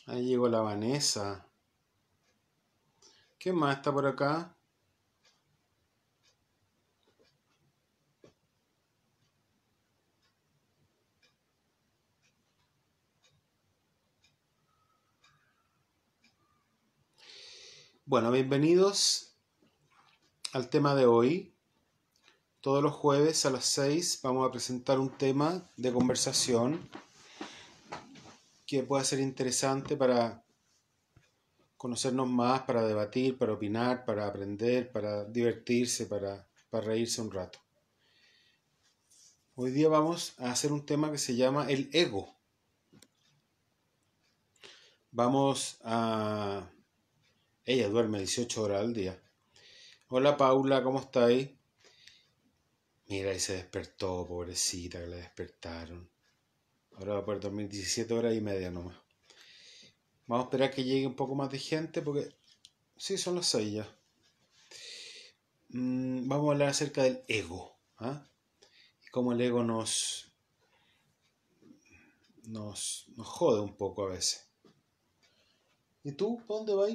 Ahí llegó la Vanessa. ¿Qué más está por acá? Bueno, bienvenidos al tema de hoy. Todos los jueves a las 6 vamos a presentar un tema de conversación que pueda ser interesante para conocernos más, para debatir, para opinar, para aprender, para divertirse, para reírse un rato. Hoy día vamos a hacer un tema que se llama el ego. Vamos a... Ella duerme 18 horas al día. Hola Paula, ¿cómo estáis? Mira, y se despertó, pobrecita, que la despertaron. Ahora va a poder dormir 17 horas y media nomás. Vamos a esperar que llegue un poco más de gente porque... Sí, son las 6 ya. Vamos a hablar acerca del ego. ¿Ah? Y cómo el ego nos jode un poco a veces. ¿Y tú? ¿Para dónde vas?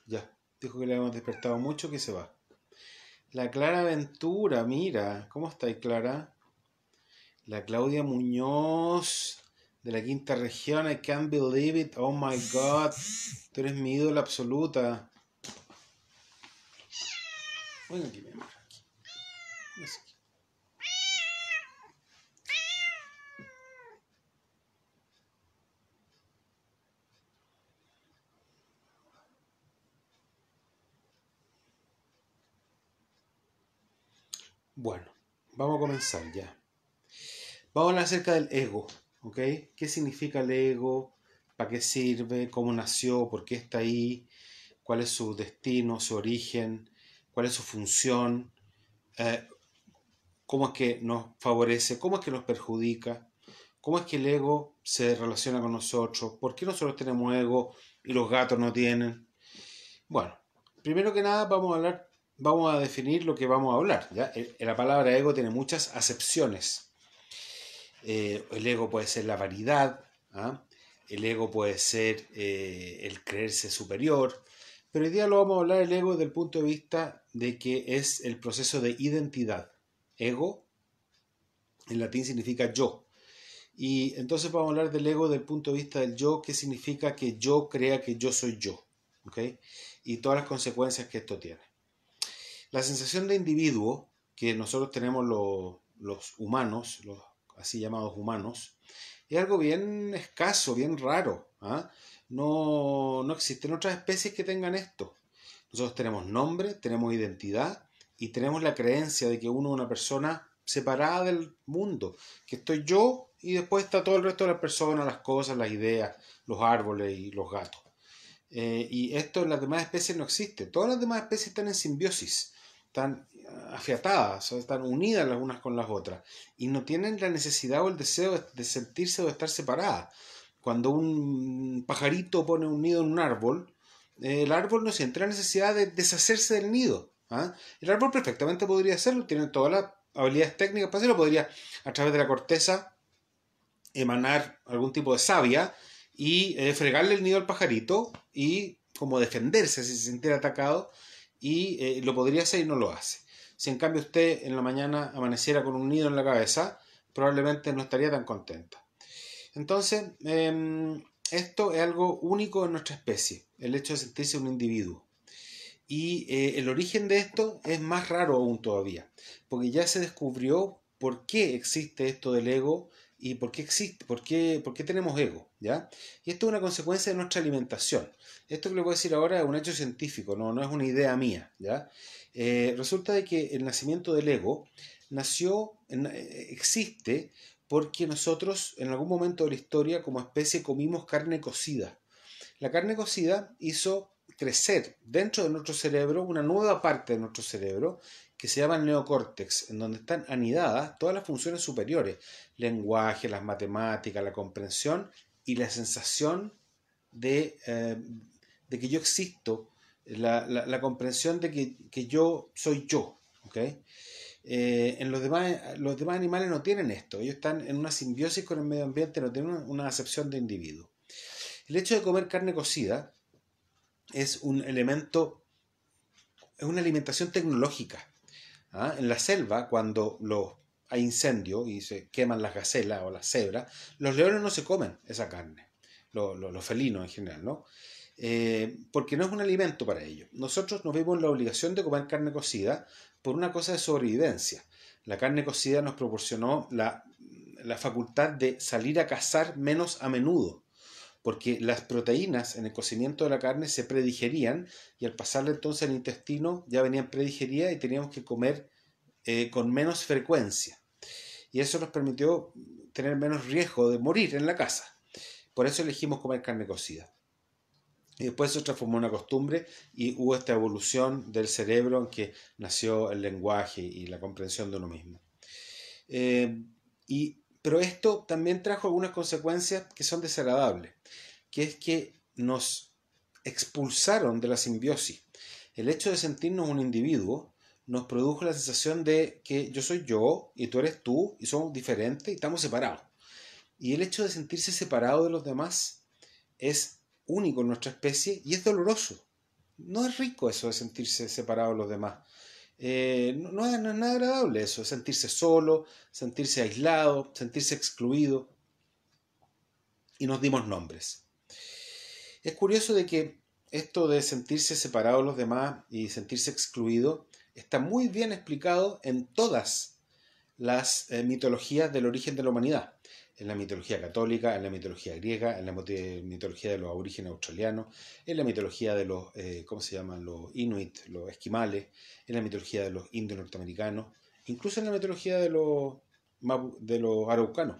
Ya, dijo que le habíamos despertado mucho, que se va. La Clara Ventura, mira, ¿cómo estáis, Clara? La Claudia Muñoz, de la quinta región, I can't believe it, oh my god, tú eres mi ídola absoluta. Bueno, aquí, mi amor, aquí. Bueno, vamos a comenzar ya. Vamos a hablar acerca del ego, ¿ok? ¿Qué significa el ego? ¿Para qué sirve? ¿Cómo nació? ¿Por qué está ahí? ¿Cuál es su destino, su origen? ¿Cuál es su función? ¿Cómo es que nos favorece? ¿Cómo es que nos perjudica? ¿Cómo es que el ego se relaciona con nosotros? ¿Por qué nosotros tenemos ego y los gatos no tienen? Bueno, primero que nada vamos a definir lo que vamos a hablar. ¿Ya? La palabra ego tiene muchas acepciones. El ego puede ser la vanidad, ¿ah? El ego puede ser el creerse superior, pero hoy día lo vamos a hablar el ego desde el punto de vista de que es el proceso de identidad. Ego en latín significa yo. Y entonces vamos a hablar del ego desde el punto de vista del yo, que significa que yo crea que yo soy yo. ¿Okay? Y todas las consecuencias que esto tiene. La sensación de individuo que nosotros tenemos los humanos, los así llamados humanos, es algo bien escaso, bien raro. ¿Ah? No existen otras especies que tengan esto. Nosotros tenemos nombre, tenemos identidad y tenemos la creencia de que uno es una persona separada del mundo, que estoy yo y después está todo el resto de las personas, las cosas, las ideas, los árboles y los gatos. Y esto en las demás especies no existe. Todas las demás especies están en simbiosis, están afiatadas, están unidas las unas con las otras y no tienen la necesidad o el deseo de sentirse o de estar separadas. Cuando un pajarito pone un nido en un árbol, el árbol no siente la necesidad de deshacerse del nido. ¿Ah? El árbol perfectamente podría hacerlo, tiene todas las habilidades técnicas para hacerlo, podría a través de la corteza emanar algún tipo de savia y fregarle el nido al pajarito y como defenderse si se sintiera atacado y lo podría hacer y no lo hace. Si en cambio usted en la mañana amaneciera con un nido en la cabeza, probablemente no estaría tan contenta. Entonces, esto es algo único en nuestra especie, el hecho de sentirse un individuo. Y el origen de esto es más raro aún todavía, porque ya se descubrió por qué existe esto del ego y por qué existe, por qué tenemos ego, ¿ya? Y esto es una consecuencia de nuestra alimentación. Esto que le voy a decir ahora es un hecho científico, no es una idea mía, ¿ya? Resulta de que el nacimiento del ego existe porque nosotros en algún momento de la historia como especie comimos carne cocida. La carne cocida hizo crecer dentro de nuestro cerebro una nueva parte de nuestro cerebro que se llama el neocórtex, en donde están anidadas todas las funciones superiores, lenguaje, las matemáticas, la comprensión y la sensación de que yo existo, la comprensión de que yo soy yo. ¿Okay? los demás animales no tienen esto. Ellos están en una simbiosis con el medio ambiente, no tienen una acepción de individuo. El hecho de comer carne cocida es un elemento, es una alimentación tecnológica. ¿Ah? En la selva, cuando hay incendio y se queman las gacelas o las cebras, los leones no se comen esa carne, los felinos en general, ¿no? Porque no es un alimento para ellos. Nosotros nos vemos en la obligación de comer carne cocida por una cosa de sobrevivencia. La carne cocida nos proporcionó la facultad de salir a cazar menos a menudo, porque las proteínas en el cocimiento de la carne se predigerían y al pasarle entonces al intestino ya venían predigeridas y teníamos que comer con menos frecuencia. Y eso nos permitió tener menos riesgo de morir en la casa. Por eso elegimos comer carne cocida. Y después se transformó en una costumbre y hubo esta evolución del cerebro en que nació el lenguaje y la comprensión de uno mismo. Pero esto también trajo algunas consecuencias que son desagradables, que es que nos expulsaron de la simbiosis. El hecho de sentirnos un individuo nos produjo la sensación de que yo soy yo y tú eres tú y somos diferentes y estamos separados. Y el hecho de sentirse separado de los demás es único en nuestra especie y es doloroso. No es rico eso de sentirse separado de los demás. No es nada agradable eso, sentirse solo, sentirse aislado, sentirse excluido. Y nos dimos nombres. Es curioso de que esto de sentirse separado de los demás y sentirse excluido está muy bien explicado en todas las mitologías del origen de la humanidad. En la mitología católica, en la mitología griega, en la mitología de los aborígenes australianos, en la mitología de los, ¿cómo se llaman? Los inuit, los esquimales, en la mitología de los indios norteamericanos, incluso en la mitología de los araucanos.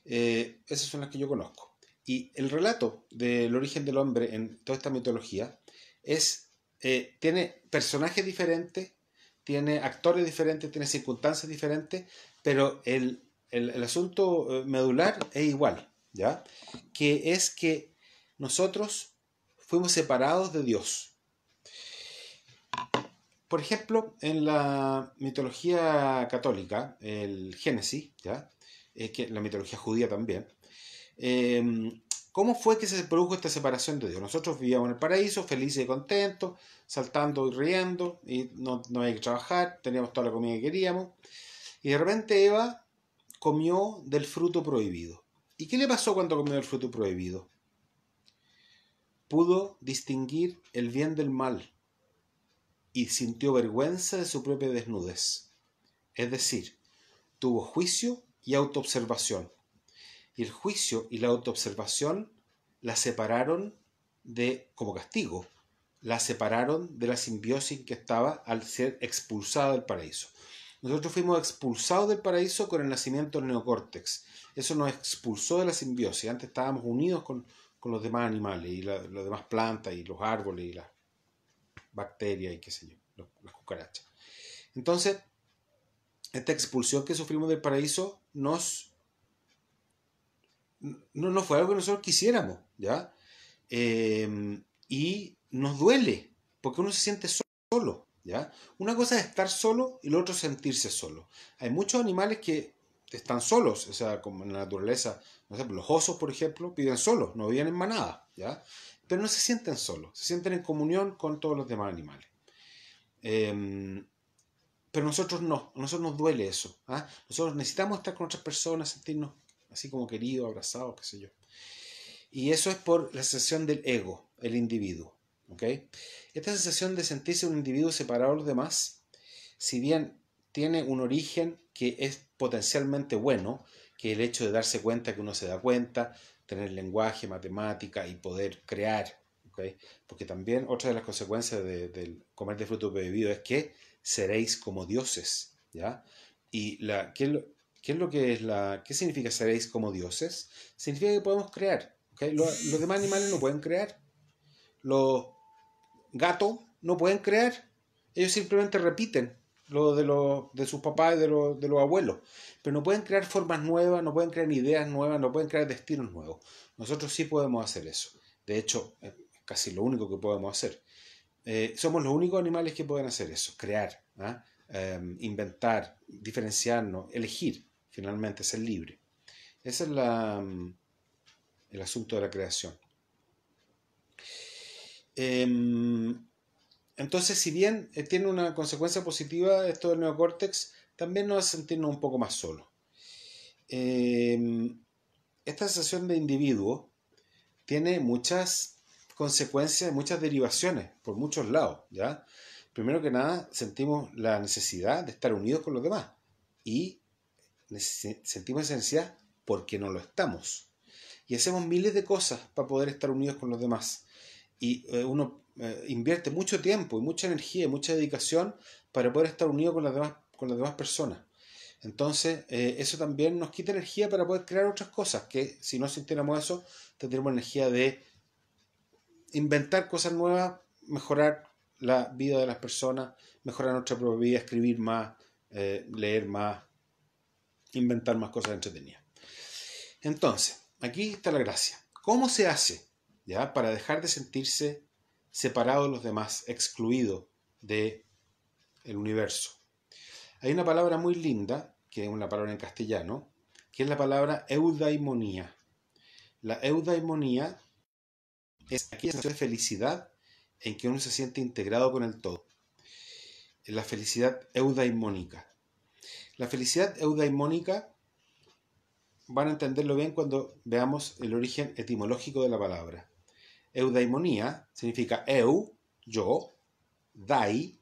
Esas son las que yo conozco. Y el relato del origen del hombre en toda esta mitología tiene personajes diferentes, tiene actores diferentes, tiene circunstancias diferentes, pero el asunto medular es igual, ¿ya? Que es que nosotros fuimos separados de Dios. Por ejemplo, en la mitología católica, el Génesis, ¿ya? Que la mitología judía también, ¿cómo fue que se produjo esta separación de Dios? Nosotros vivíamos en el paraíso, felices y contentos, saltando y riendo, y no había que trabajar, teníamos toda la comida que queríamos, y de repente Eva comió del fruto prohibido. ¿Y qué le pasó cuando comió del fruto prohibido? Pudo distinguir el bien del mal y sintió vergüenza de su propia desnudez. Es decir, tuvo juicio y autoobservación. Y el juicio y la autoobservación la separaron como castigo, la separaron de la simbiosis en que estaba al ser expulsada del paraíso. Nosotros fuimos expulsados del paraíso con el nacimiento del neocórtex. Eso nos expulsó de la simbiosis. Antes estábamos unidos con los demás animales y las demás plantas y los árboles y las bacterias y qué sé yo, las cucarachas. Entonces, esta expulsión que sufrimos del paraíso no fue algo que nosotros quisiéramos, ¿ya? Y nos duele, porque uno se siente solo, ¿ya? Una cosa es estar solo y lo otro es sentirse solo. Hay muchos animales que están solos, o sea, como en la naturaleza, no sé, los osos, por ejemplo, viven solos, no viven en manada, ¿ya? Pero no se sienten solos, se sienten en comunión con todos los demás animales. Pero nosotros no, a nosotros nos duele eso. ¿Ah? Nosotros necesitamos estar con otras personas, sentirnos así como queridos, abrazados, qué sé yo. Y eso es por la sensación del ego, el individuo. ¿Okay? Esta sensación de sentirse un individuo separado de los demás, si bien tiene un origen que es potencialmente bueno, que es el hecho de darse cuenta que uno se da cuenta, tener lenguaje, matemática y poder crear. ¿Okay? Porque también otra de las consecuencias del comer de fruto prohibido es que seréis como dioses. ¿Ya? Y ¿qué significa seréis como dioses? Significa que podemos crear. ¿Okay? Los demás animales no pueden crear. Los gatos no pueden crear. Ellos simplemente repiten lo de sus papás y de los abuelos. Pero no pueden crear formas nuevas, no pueden crear ideas nuevas, no pueden crear destinos nuevos. Nosotros sí podemos hacer eso. De hecho, es casi lo único que podemos hacer. Somos los únicos animales que pueden hacer eso, crear. ¿Ah? inventar, diferenciarnos, elegir, finalmente, ser libre. Ese es el asunto de la creación. Entonces, si bien tiene una consecuencia positiva esto del neocórtex, también nos hace sentirnos un poco más solos. Esta sensación de individuo tiene muchas consecuencias, muchas derivaciones por muchos lados, ¿ya? Primero que nada, sentimos la necesidad de estar unidos con los demás y sentimos esa necesidad porque no lo estamos. Y hacemos miles de cosas para poder estar unidos con los demás. Y uno invierte mucho tiempo y mucha energía y mucha dedicación para poder estar unido con las demás personas. Entonces, eso también nos quita energía para poder crear otras cosas, que si no sintiéramos eso, tendríamos energía de inventar cosas nuevas, mejorar la vida de las personas, mejorar nuestra propia vida, escribir más, leer más, inventar más cosas entretenidas. Entonces, aquí está la gracia. ¿Cómo se hace, ya, para dejar de sentirse separado de los demás, excluido del universo? Hay una palabra muy linda, que es una palabra en castellano, que es la palabra eudaimonía. La eudaimonía es aquella sensación de felicidad en que uno se siente integrado con el todo. Es la felicidad eudaimónica. La felicidad eudaimónica van a entenderlo bien cuando veamos el origen etimológico de la palabra. Eudaimonía significa eu, yo, dai,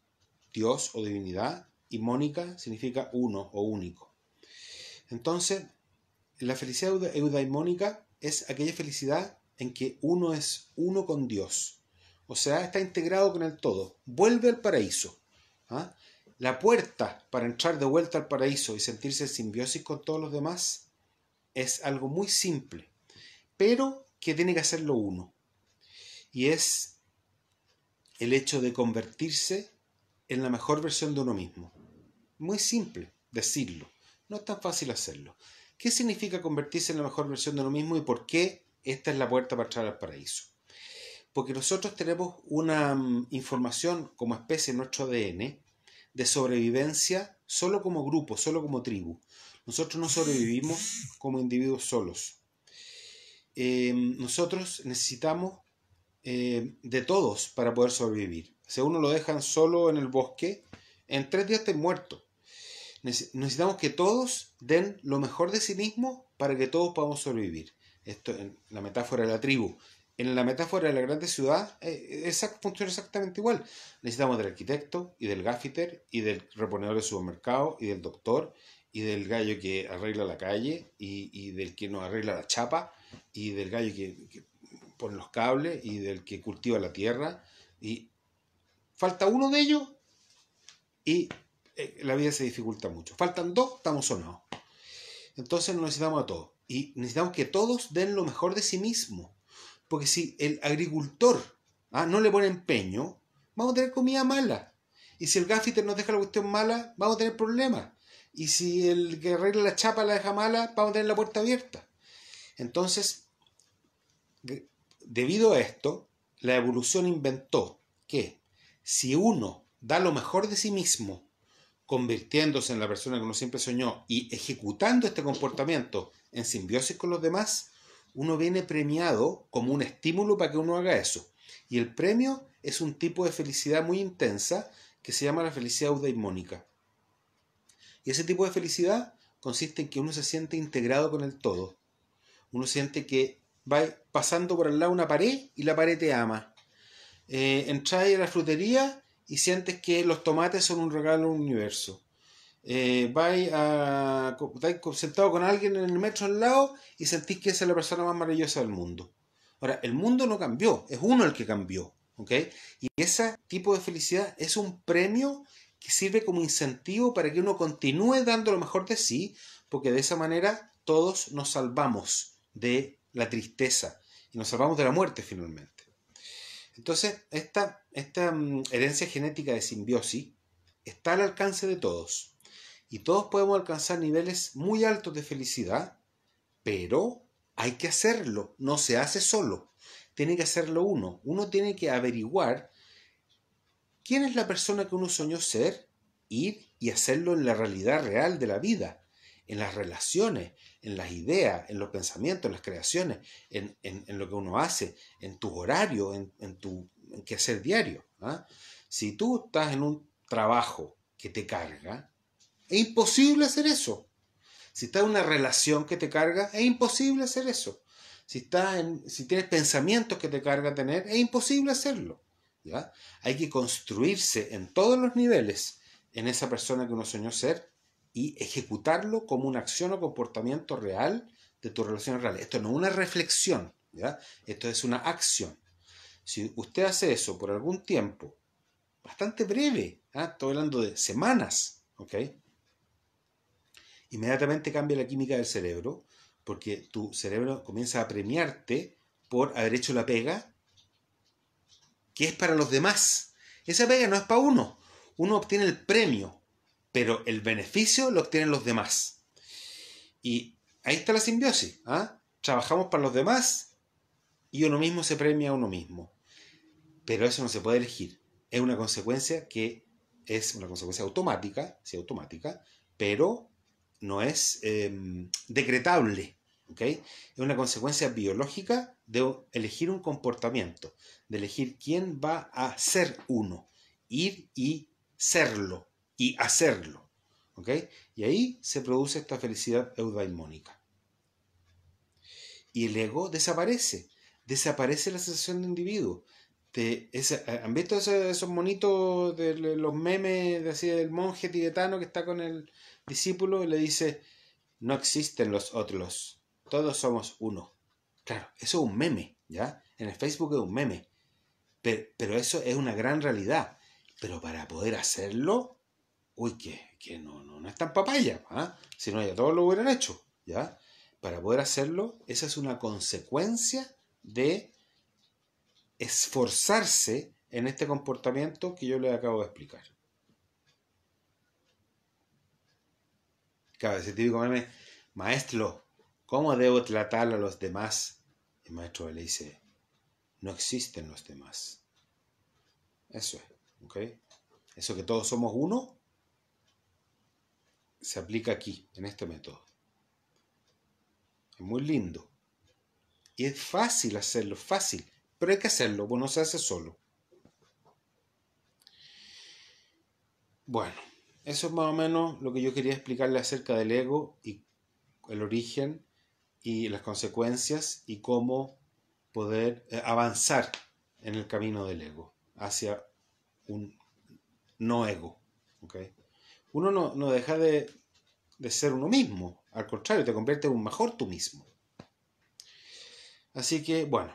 Dios o divinidad, y mónica significa uno o único. Entonces, la felicidad eudaimónica es aquella felicidad en que uno es uno con Dios. O sea, está integrado con el todo. Vuelve al paraíso. ¿Ah? La puerta para entrar de vuelta al paraíso y sentirse en simbiosis con todos los demás es algo muy simple, pero que tiene que hacerlo uno. Y es el hecho de convertirse en la mejor versión de uno mismo. Muy simple decirlo, no es tan fácil hacerlo. ¿Qué significa convertirse en la mejor versión de uno mismo y por qué esta es la puerta para entrar al paraíso? Porque nosotros tenemos una información como especie en nuestro ADN de sobrevivencia solo como grupo, solo como tribu. Nosotros no sobrevivimos como individuos solos. Nosotros necesitamos de todos para poder sobrevivir. Si a uno lo dejan solo en el bosque, en 3 días está muerto. Necesitamos que todos den lo mejor de sí mismos para que todos podamos sobrevivir. Esto en la metáfora de la tribu. En la metáfora de la grande ciudad funciona exactamente igual. Necesitamos del arquitecto y del gaffiter y del reponedor de supermercado y del doctor y del gallo que arregla la calle y del que nos arregla la chapa y del gallo que pone los cables y del que cultiva la tierra. Y falta uno de ellos y la vida se dificulta mucho. Faltan 2, estamos sonados. Entonces necesitamos a todos. Y necesitamos que todos den lo mejor de sí mismos. Porque si el agricultor no le pone empeño, vamos a tener comida mala. Y si el gaffiter nos deja la cuestión mala, vamos a tener problemas. Y si el que arregla la chapa la deja mala, vamos a tener la puerta abierta. Entonces, debido a esto, la evolución inventó que si uno da lo mejor de sí mismo, convirtiéndose en la persona que uno siempre soñó y ejecutando este comportamiento en simbiosis con los demás, uno viene premiado como un estímulo para que uno haga eso. Y el premio es un tipo de felicidad muy intensa que se llama la felicidad eudaimónica. Y ese tipo de felicidad consiste en que uno se siente integrado con el todo. Uno siente que va pasando por al lado una pared y la pared te ama. Entras a la frutería y sientes que los tomates son un regalo del universo. Vais sentado con alguien en el metro al lado y sentís que esa es la persona más maravillosa del mundo. Ahora, el mundo no cambió, es uno el que cambió, ¿ok? Y ese tipo de felicidad es un premio que sirve como incentivo para que uno continúe dando lo mejor de sí, porque de esa manera todos nos salvamos de la tristeza y nos salvamos de la muerte finalmente. Entonces, esta herencia genética de simbiosis está al alcance de todos. Y todos podemos alcanzar niveles muy altos de felicidad, pero hay que hacerlo, no se hace solo. Tiene que hacerlo uno. Uno tiene que averiguar quién es la persona que uno soñó ser, ir y hacerlo en la realidad real de la vida, en las relaciones, en las ideas, en los pensamientos, en las creaciones, en lo que uno hace, en tu horario, en tu quehacer diario. ¿Ah? Si tú estás en un trabajo que te carga, es imposible hacer eso. Si estás en una relación que te carga, es imposible hacer eso. Si tienes pensamientos que te carga tener, es imposible hacerlo. ¿Ya? Hay que construirse en todos los niveles en esa persona que uno soñó ser y ejecutarlo como una acción o comportamiento real de tus relaciones reales. Esto no es una reflexión, ¿ya? Esto es una acción. Si usted hace eso por algún tiempo, bastante breve, ¿ah? Estoy hablando de semanas, ¿ok? Inmediatamente cambia la química del cerebro, porque tu cerebro comienza a premiarte por haber hecho la pega que es para los demás. Esa pega no es para uno. Uno obtiene el premio, pero el beneficio lo obtienen los demás. Y ahí está la simbiosis. ¿Ah? Trabajamos para los demás y uno mismo se premia a uno mismo. Pero eso no se puede elegir. Es una consecuencia que es una consecuencia automática, sí, automática, pero no es decretable. ¿Okay? Es una consecuencia biológica de elegir un comportamiento, de elegir quién va a ser uno, ir y serlo y hacerlo. ¿Okay? Y ahí se produce esta felicidad eudaimónica. Y el ego desaparece, desaparece la sensación de individuo. ¿Han visto esos monitos de los memes de así, del monje tibetano que está con el discípulo y le dice, no existen los otros, todos somos uno? Claro, eso es un meme, ¿ya? En el Facebook es un meme, pero eso es una gran realidad. Pero para poder hacerlo, uy, que no es tan papaya, ¿ah? Si no, ya todos lo hubieran hecho, ¿ya? Para poder hacerlo, esa es una consecuencia de esforzarse en este comportamiento que yo les acabo de explicar. Claro, ese típico meme, maestro, ¿cómo debo tratar a los demás? El maestro le dice, no existen los demás. Eso es, ¿ok? Eso que todos somos uno, se aplica aquí, en este método. Es muy lindo. Y es fácil hacerlo, fácil. Pero hay que hacerlo, pues no se hace solo. Bueno, eso es más o menos lo que yo quería explicarle acerca del ego y el origen y las consecuencias y cómo poder avanzar en el camino del ego hacia un no ego. ¿Okay? Uno no deja de ser uno mismo, al contrario, te convierte en un mejor tú mismo. Así que, bueno,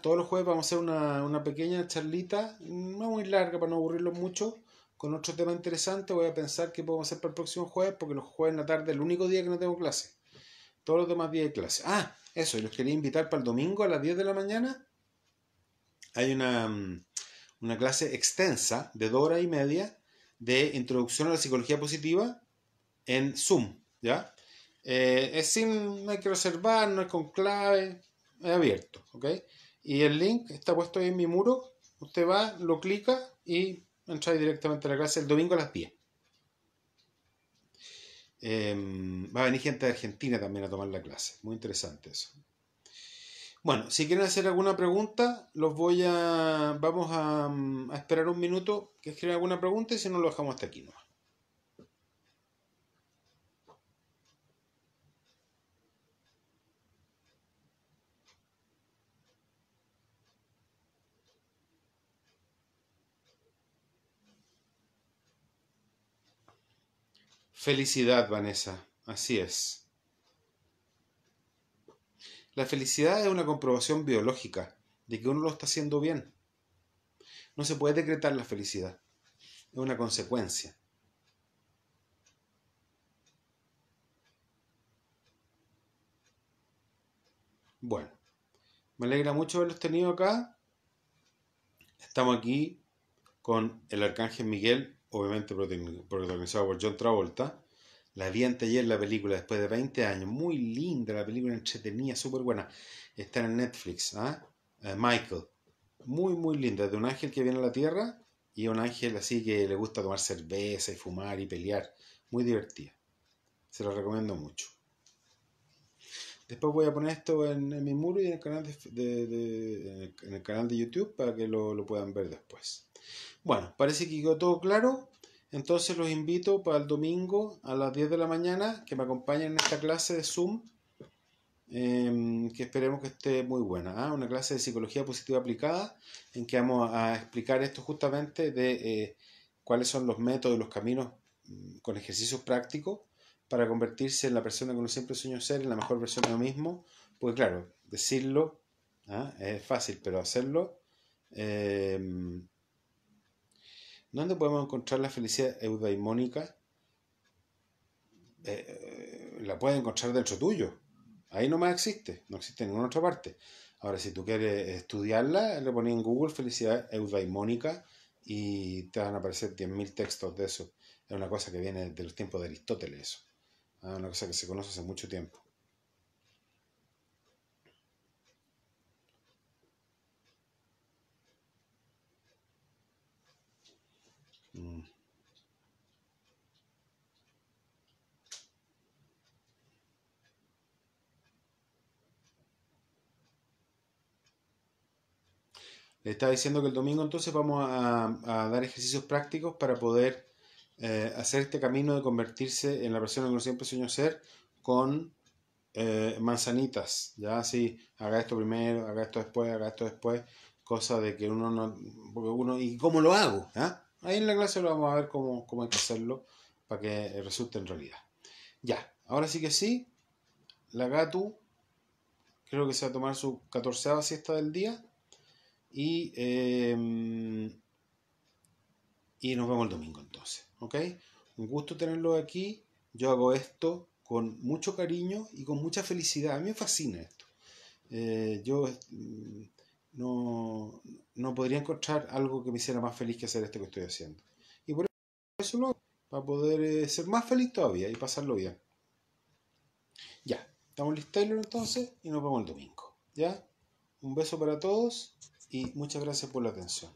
todos los jueves vamos a hacer una pequeña charlita, no muy larga para no aburrirlos mucho, con otro tema interesante. Voy a pensar qué podemos hacer para el próximo jueves, porque los jueves en la tarde es el único día que no tengo clase. Todos los demás días de clase. Eso, y los quería invitar para el domingo a las 10 de la mañana. Hay una clase extensa de 2 horas y media de introducción a la psicología positiva en Zoom, ¿ya? No hay que reservar, no es con clave, es abierto, ¿ok? Y el link está puesto ahí en mi muro. Usted va, lo clica y entra directamente a la clase el domingo a las 10. Va a venir gente de Argentina también a tomar la clase. Muy interesante eso. Bueno, si quieren hacer alguna pregunta, vamos a esperar un minuto que escriban alguna pregunta y si no lo dejamos hasta aquí nomás. Felicidad, Vanessa. Así es. La felicidad es una comprobación biológica de que uno lo está haciendo bien. No se puede decretar la felicidad. Es una consecuencia. Bueno, me alegra mucho haberlos tenido acá. Estamos aquí con el Arcángel Miguel, obviamente protagonizado por John Travolta. La vi anteayer la película después de 20 años. Muy linda la película, entretenida, súper buena. Está en Netflix. Michael. Muy, muy linda. De un ángel que viene a la Tierra Y es un ángel así que le gusta tomar cerveza y fumar y pelear. Muy divertida. Se lo recomiendo mucho. Después voy a poner esto en mi muro y en el canal en el canal de YouTube para que lo puedan ver después. Bueno, parece que quedó todo claro. Entonces los invito para el domingo a las 10 de la mañana que me acompañen en esta clase de Zoom, que esperemos que esté muy buena. Una clase de psicología positiva aplicada en que vamos a explicar esto justamente de cuáles son los métodos y los caminos con ejercicios prácticos para convertirse en la persona que uno siempre soñó ser, en la mejor versión de uno mismo. Porque claro, decirlo es fácil, pero hacerlo... ¿Dónde podemos encontrar la felicidad eudaimónica? La puedes encontrar dentro tuyo. Ahí nomás existe, no existe en ninguna otra parte. Ahora, si tú quieres estudiarla, le pones en Google felicidad eudaimónica y te van a aparecer 10.000 textos de eso. Es una cosa que viene de los tiempos de Aristóteles, eso. Una cosa que se conoce hace mucho tiempo. Mm. Le estaba diciendo que el domingo entonces vamos a dar ejercicios prácticos para poder hacer este camino de convertirse en la persona que uno siempre soñó ser con manzanitas, ya así, haga esto primero, haga esto después, cosa de que uno no, porque uno, ¿y cómo lo hago? ¿Ah? Ahí en la clase lo vamos a ver cómo hay que hacerlo para que resulte en realidad. Ya, ahora sí que sí, la Gatu creo que se va a tomar su 14ª siesta del día y, y nos vemos el domingo entonces, ¿ok? Un gusto tenerlo aquí, yo hago esto con mucho cariño y con mucha felicidad, a mí me fascina esto. Yo no podría encontrar algo que me hiciera más feliz que hacer esto que estoy haciendo. Y por eso lo hago, para poder ser más feliz todavía y pasarlo bien. Ya, estamos listos Taylor entonces y nos vemos el domingo. ¿Ya? Un beso para todos y muchas gracias por la atención.